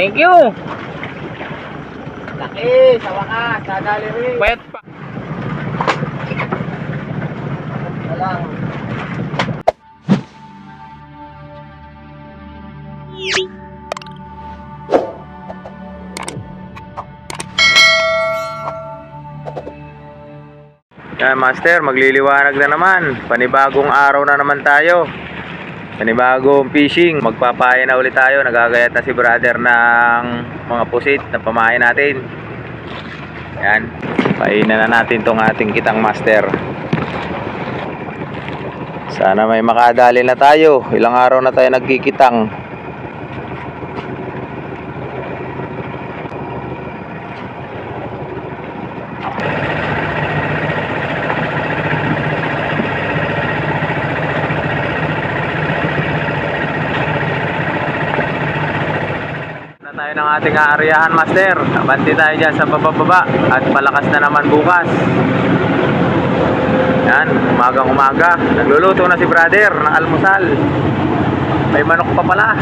Thank you. Laki, sa wakas, nadali rin. Payat pa. Walang. Yan master, magliliwanag na naman. Panibagong araw na naman tayo. Panibagong fishing. Magpapaya na ulit tayo. Nagagayat na si brother ng mga pusit na pamain natin. Yan. Painan na natin tong ating kitang master. Sana may makadali na tayo. Ilang araw na tayo nagkikitang. Tayo ng ating aaryahan master. Abanti tayo dyan sa bababa at palakas na naman bukas. Yan, umagang umaga nagluluto na si brother ng almusal. May manok pa pala.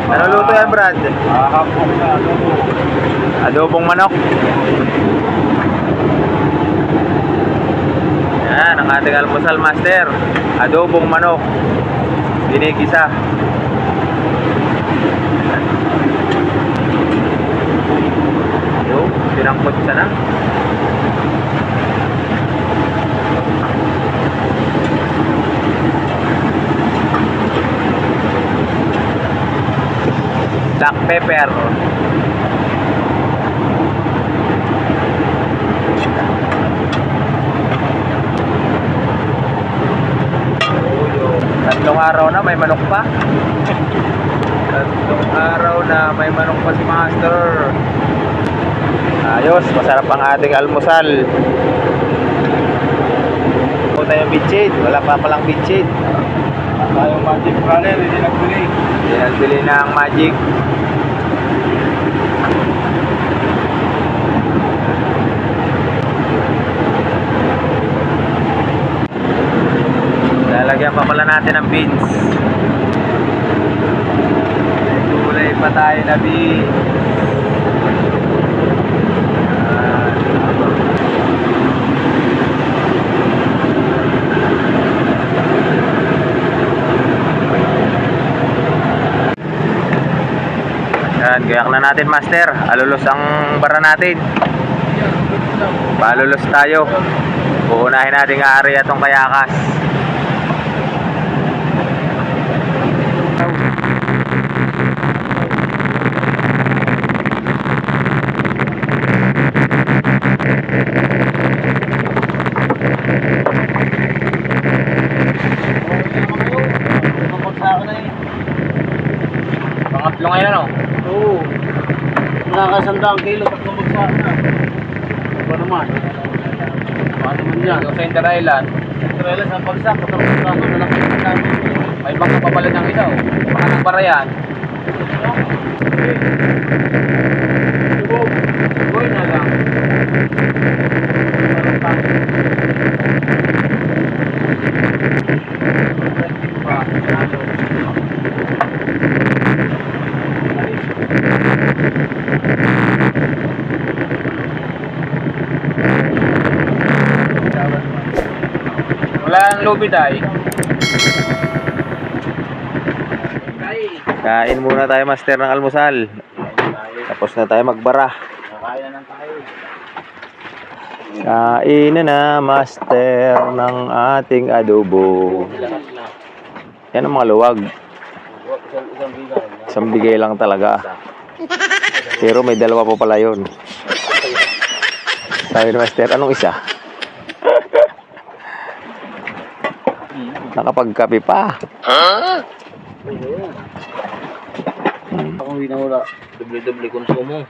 Ano luto yan brad? Adobong manok. Yan ang ating almusal master. Adobong manok ginigisa. Pinangkot siya na. Black pepper. Tatlong araw na may manok pa. Tatlong araw na may manok pa si master. Ayos, masarap ang ating almusal. Punta yung bitchin, wala pa palang bitchin. Tayong magic runner, hindi nagbili. Hindi nagbili na ang magic. Lalagyan pa pala natin ng beans. Gulay pa tayo na beans. Yan, gayak na natin master. Alulos ang bara natin. Palulos tayo. Uunahin natin ang area itong kayakas. Pangatlo ngayon o. Oo. Nakakasandang kilo, tatlong bagsak na. Ano naman? Paano naman yan? Yung sa Inter Island, Trailer sa bagsak, tatlong bagsak na lang kilo namin. may bangka pa pala ng isa o. Baka ng bara yan. Boy na lang. Wala ang lubid ay. Kain muna tayo master ng almusal. Tapos na tayo magbara. Kaya na tayo. Kain na master ng ating adobo. Yan ang mga luwag. Isang bigay lang talaga. Pero may dalawa pa pala yun. Sabi ni master, anong isa? Nakapagkape pa. Akong hinahula. Doble-doble konsumo.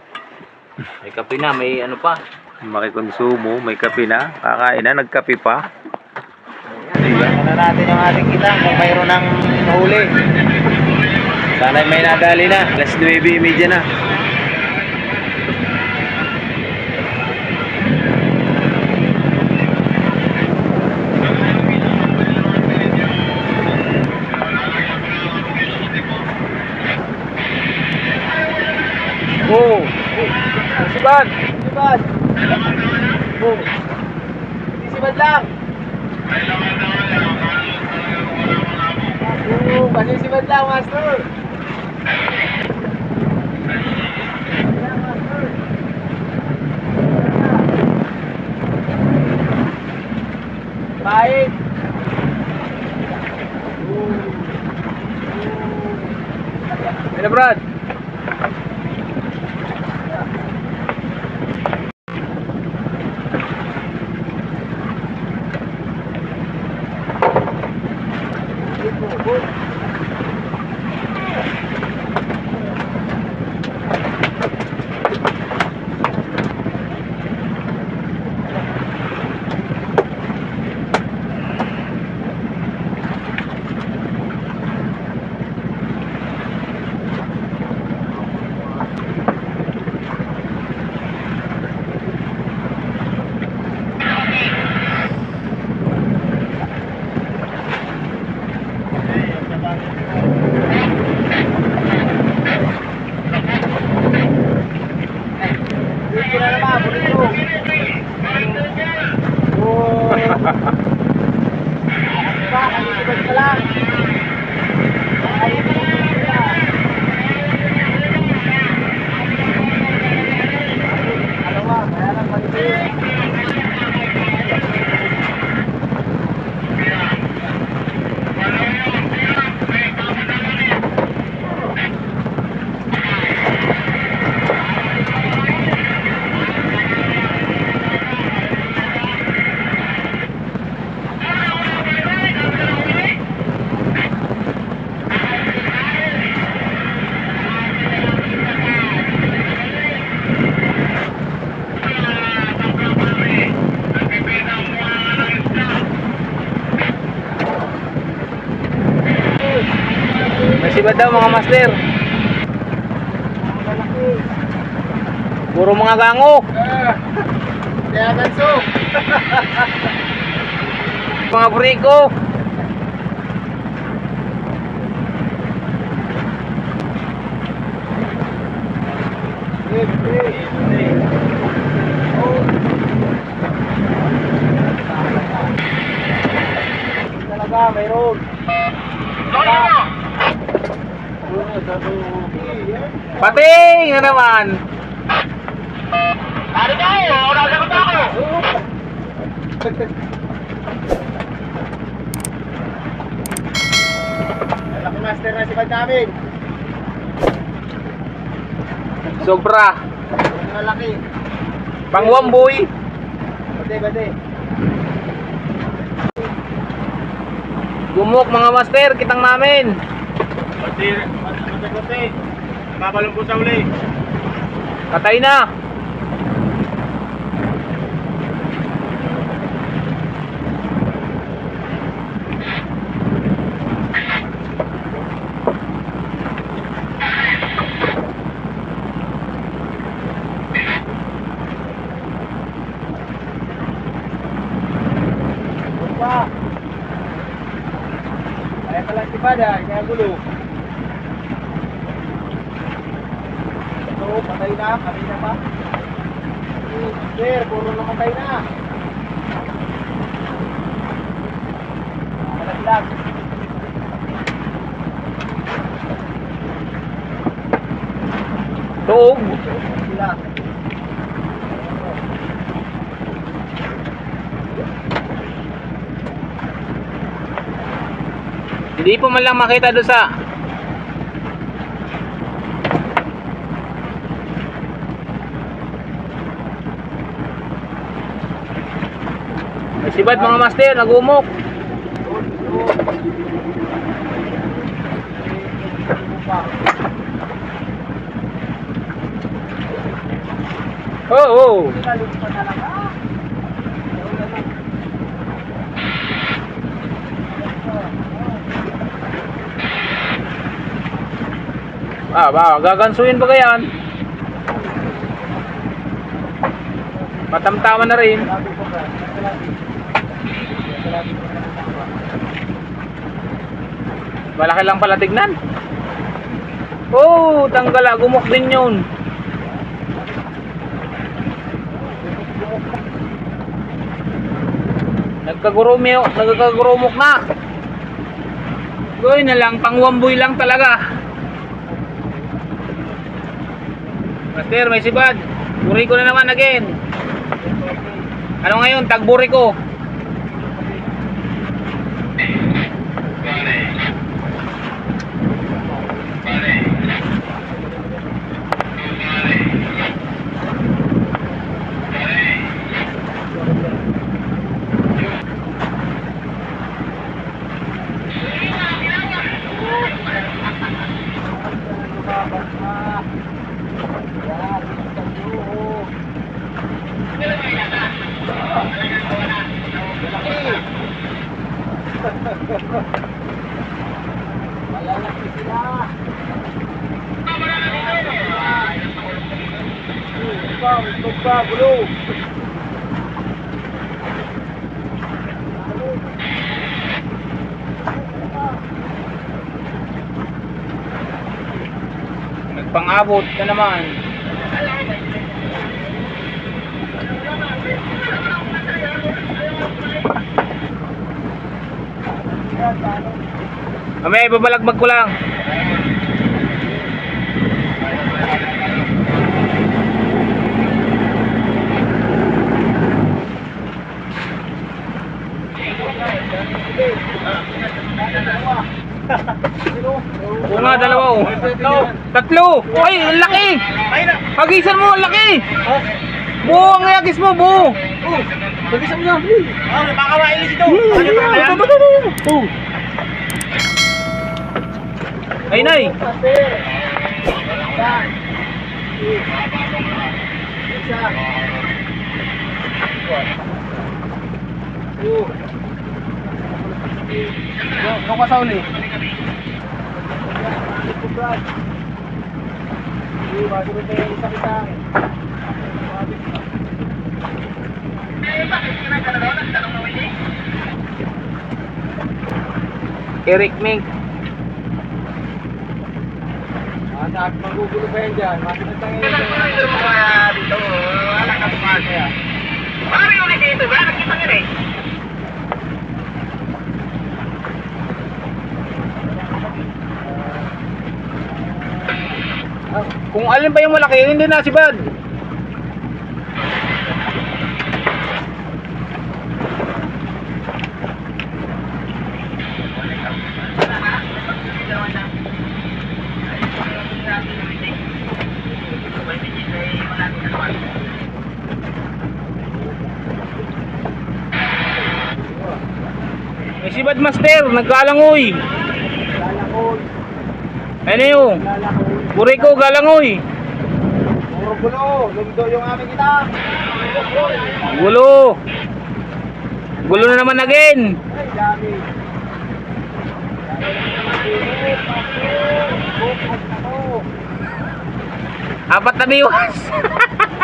May kape na, may ano pa. Makikonsumo, may kape na. Kakain na, nagkape pa. Tignan na natin yung ating kitang kung mayroon ng mahuli. Sana may nadali na. Alas 9:30 na. po. Sisibad lang. Oo, pasisibad lang, master. Baik. Ano, Brad? Masibad daw mga master. Puro mga gango. Kaya ganso. Mga buriko. Talaga, mayroon. Pating na naman. Hari kayo, wala sa ako. Malaki master na sibad namin. Sobra. Malaki. Pangwamboy. Bade. Gumok mga master, kitang namin. Bade. Babalong po sa uli. Katay na. Pa. Kaya pala si Bada, kaya gulo. So, patay na, kanina pa. Sir, puro namatay na. Malaglag. Tuog. Sila. Hindi po man lang makita doon sa Masibad mga master, nagumok. Oh. Gagansuin ba yan? Matamtaman na rin. Malaki lang pala tignan. Oh, tanggala, gumok din yun. nagkagurumok na. Goy na lang, pangwamboy lang talaga. Master, may sibad. Buri ko na naman again. Ano ngayon? Tagburi ko. Nagpang-abot na naman. Mamaya ibabalagbag ko lang. Oo nga, dalawa oh. Tatlo! Ay, ang laki! Hagisan mo, ang laki! Buo ang hagis mo, buo! Pag-isa mo yan, please. Napakawailis ito! Ay, nay! Kung ka sa uli. Eric Mink. At magugulo pa yan dyan. Dito, wala ka pumasaya. Parang ulit dito, wala nakita nga rin. Kung alin pa yung malaki, hindi na si Bad. May si Bad Master, nagkalangoy. Ano yun? Buri ko, galangoy. Puro gulo. Lumdo yung aming kita. Gulo. Gulo na naman again. Ay, dami. Apat na biwas.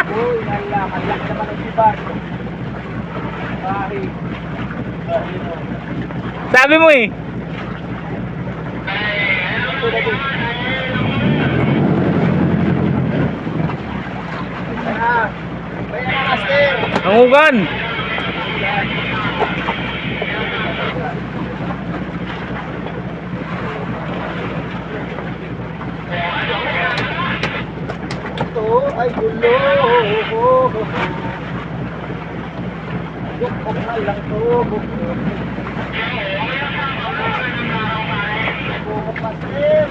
Uy, nalak naman ang sibat. Bakit? Sabi mo eh. Nangugan. Ito ay gulo. Yung lang to. Pasir.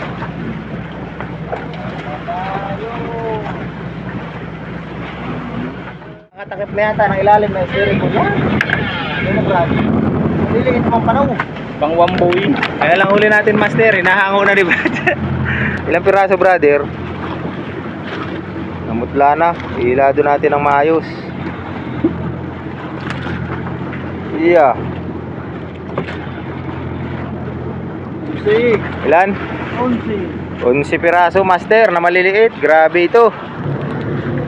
Nakatakip na yata ng ilalim na steering ko yan. Ano Brad? Nilingit mo ang panaw. Pangwamboy. Kaya lang huli natin, Master. Hinahango na ni Brad. Ilang piraso, brother? Namutla na. Ilado natin ng maayos. Iya. Ilan? 11 piraso, Master, na maliliit. Grabe ito.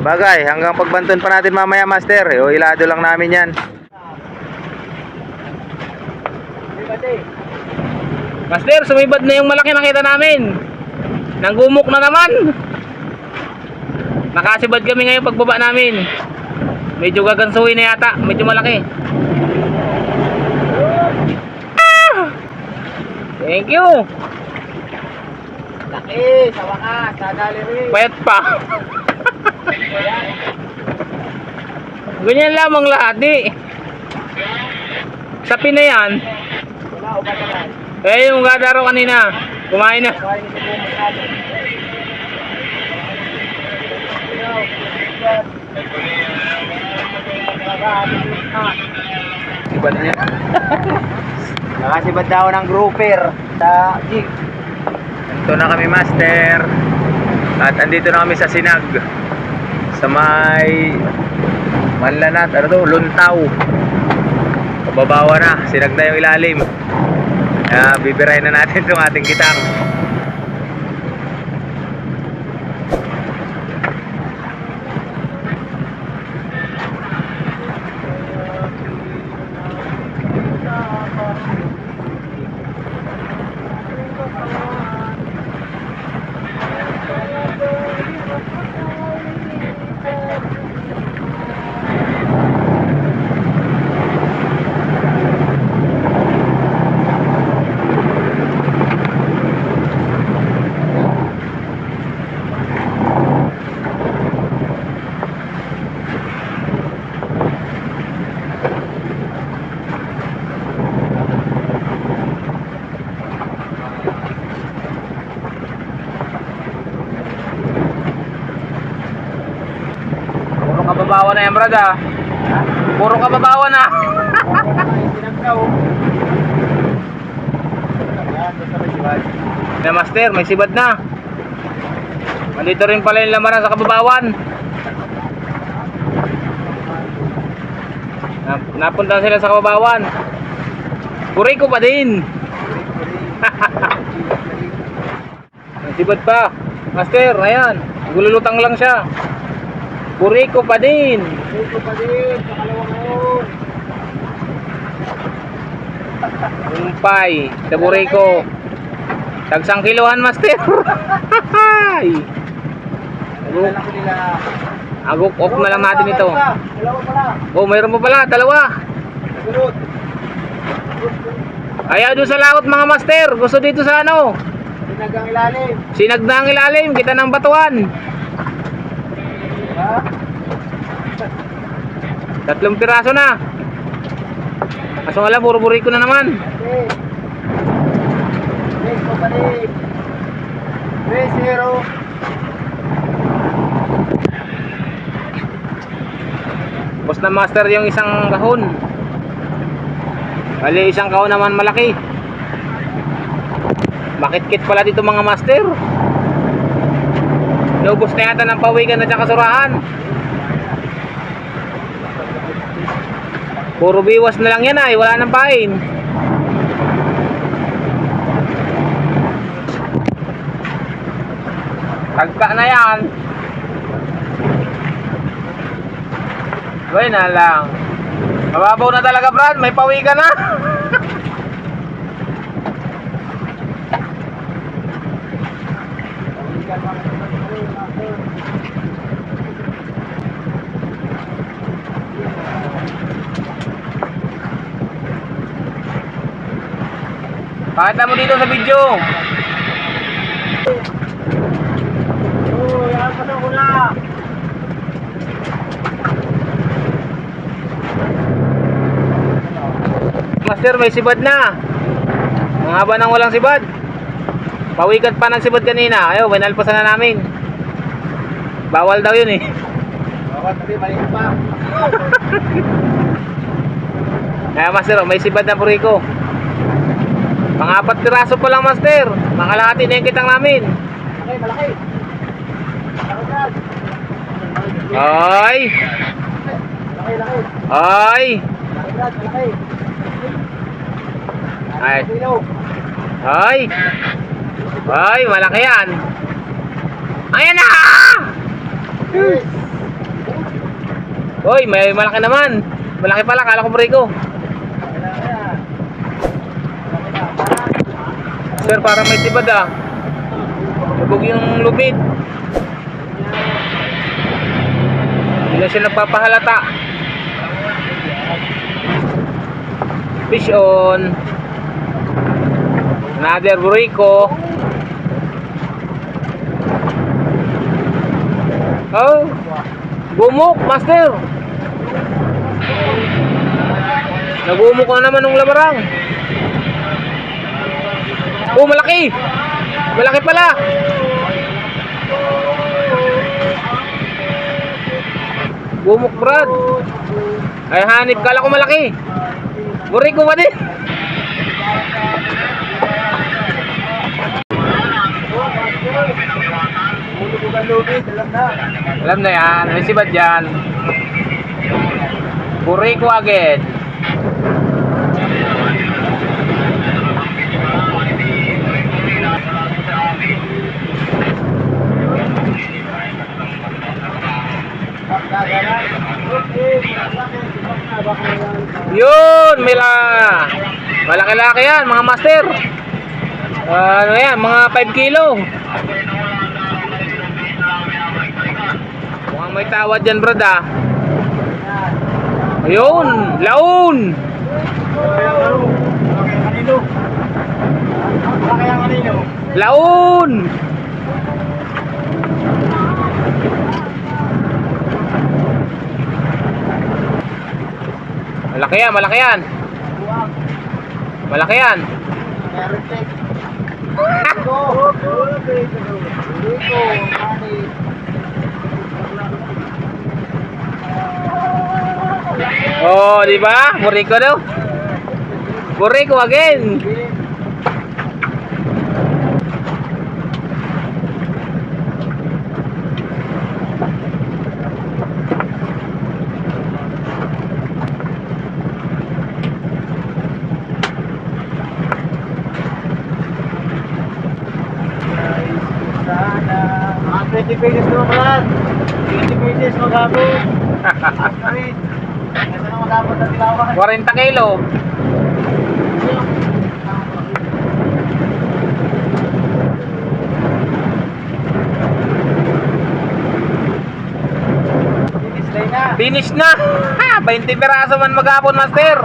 Bagay, hanggang pagbanton pa natin mamaya, Master. O, ilado lang namin yan. Master, sumibad na yung malaki nakita namin. Nanggumok na naman. Nakasibad kami ngayon pagbaba namin. Medyo gagansuhin na yata. Medyo malaki. Thank you. Laki, sa wakas, nadali rin. Payat pa. Ganyan lamang lahat, di. Sa Pina yan. Wala, ubat na lang. Eh, yung gadaro kanina. Kumain na. Kuhain niyo po masyado. Sibad niya. Nakasibad daw ng grouper sa jeep. Ito na kami, master. At andito na kami sa Sinag. Sa may Manlanat, ano to? Luntaw. Pababawa na, Sinag na yung ilalim. Kaya bibirahin na natin itong ating kitang. Puro kababawan na yan, brad, ah. Puro kababawan na. Na master, may sibad na. Nandito rin pala yung lamaran sa kababawan. Napunta sila sa kababawan. Puri ko pa din. May sibad pa. Master, ayan. Gululutang lang siya. Puri ko pa din. Dito pa din, sa kalawang hon. Umpay, sa Buriko. Tagsang kiluhan, master. Lalaki nila. Agok off na lang natin ito. Dalawa pala. Oh, mayroon pa pala, dalawa. Sunod. Ayaw doon sa laot, mga master. Gusto dito sa ano? Sinagang ilalim. Sinag na ang ilalim, kita ng batuan. Ha? 3 piraso na. Kaso nga lang, puro Buriko na naman. Okay. Next pa balik. 3-0. Tapos na master yung isang kahon. Bali, isang kahon naman malaki. Makit-kit pala dito, mga master. Naubos na yata ng pawikan at saka surahan. Puro biwas na lang yan ay, wala nang pain. Tagka na yan. Gawin na lang. Mababaw na talaga, Brad, may pawikan na. Pakita mo dito sa video. Oh, yan pa ko na. Master, may sibad na. Ang haba nang walang sibad. Pawikat pa ng sibad kanina. Ayaw, winalpasan na namin. Bawal daw yun eh. Bawal kasi maliit pa. Kaya master, may sibad na Buriko. Mga 4 piraso pa lang, master. Makalahati na yung kitang namin. Okay, malaki. Malaki yan. Ay! Malaki, laki. Ay! Malaki, Brad, malaki. Ay! Kilo. Ay! Ay, malaki yan. Ayan na! Yes. Uy, may malaki naman. Malaki pala, kala ko Buriko. Malaki yan. Sir, parang may sibad ah. Lubog yung lubid. Hindi na siya nagpapahalata. Fish on. Another buriko. Oh, gumok, master. Nagumok na naman ng labarang. Oh, malaki. Malaki pala. Gumok, Brad. Ay, hanip, kala ko malaki. Buriko pa din. Alam na yan, may sibad yan. Buriko agad. Yun, malaki-laki yan mga master. Ano yan, mga 5 kilo. Mukhang may tawad dyan, brad, ah. Ayun, laon. Laon. Malaki yan, malaki yan. Malaki yan. Oh, di ba? Buriko daw. Buriko again. Mga 20 pages naman pala. 20 pages maghapon. Kasi na maghapon na tilawan. 40 kilo. Finish na. Ha, 20 piraso man maghapon, master.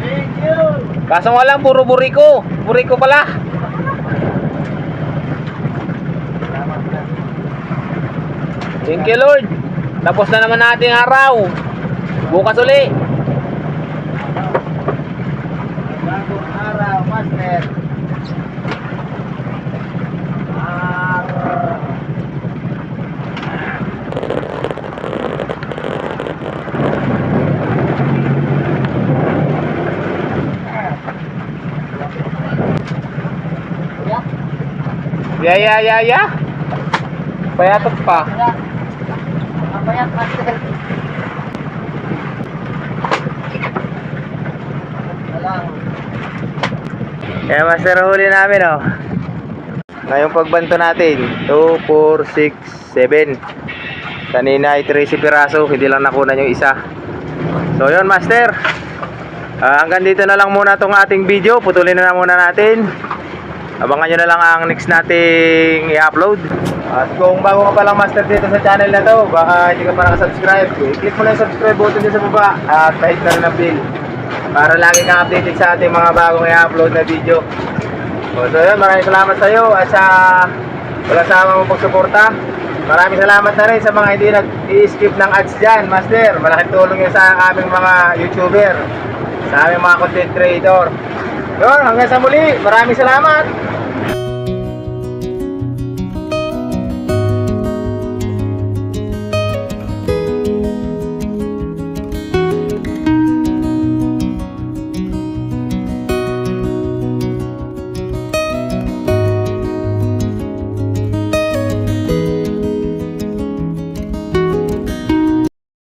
Thank you. Kaso nga lang, puro buriko. Buriko pala. Thank you, Lord. Tapos na naman nating araw. Bukas uli. Bagong araw, master. Ya. Payatot pa. Payat, master. Kaya master, huli namin, oh. Ngayong pagbanto natin, 2, 4, 6, 7. Kanina ay 13 piraso, hindi lang nakunan yung isa. So yun, master. Hanggang dito na lang muna tong ating video. Putulin na muna natin. Abangan nyo na lang ang next nating i-upload. At kung bago ka pa lang, master, dito sa channel na to, baka hindi ka pa nakasubscribe, i-click mo lang yung subscribe button din sa baba at kahit na rin ang bell para lagi kang updated sa ating mga bagong i-upload na video. So yun, maraming salamat sa iyo at sa walang sama mong pagsuporta. Maraming salamat na rin sa mga hindi nag-i-skip ng ads dyan, master. Malaking tulong yun sa aming mga YouTuber, sa aming mga content creator. Yun, hanggang sa muli, maraming salamat.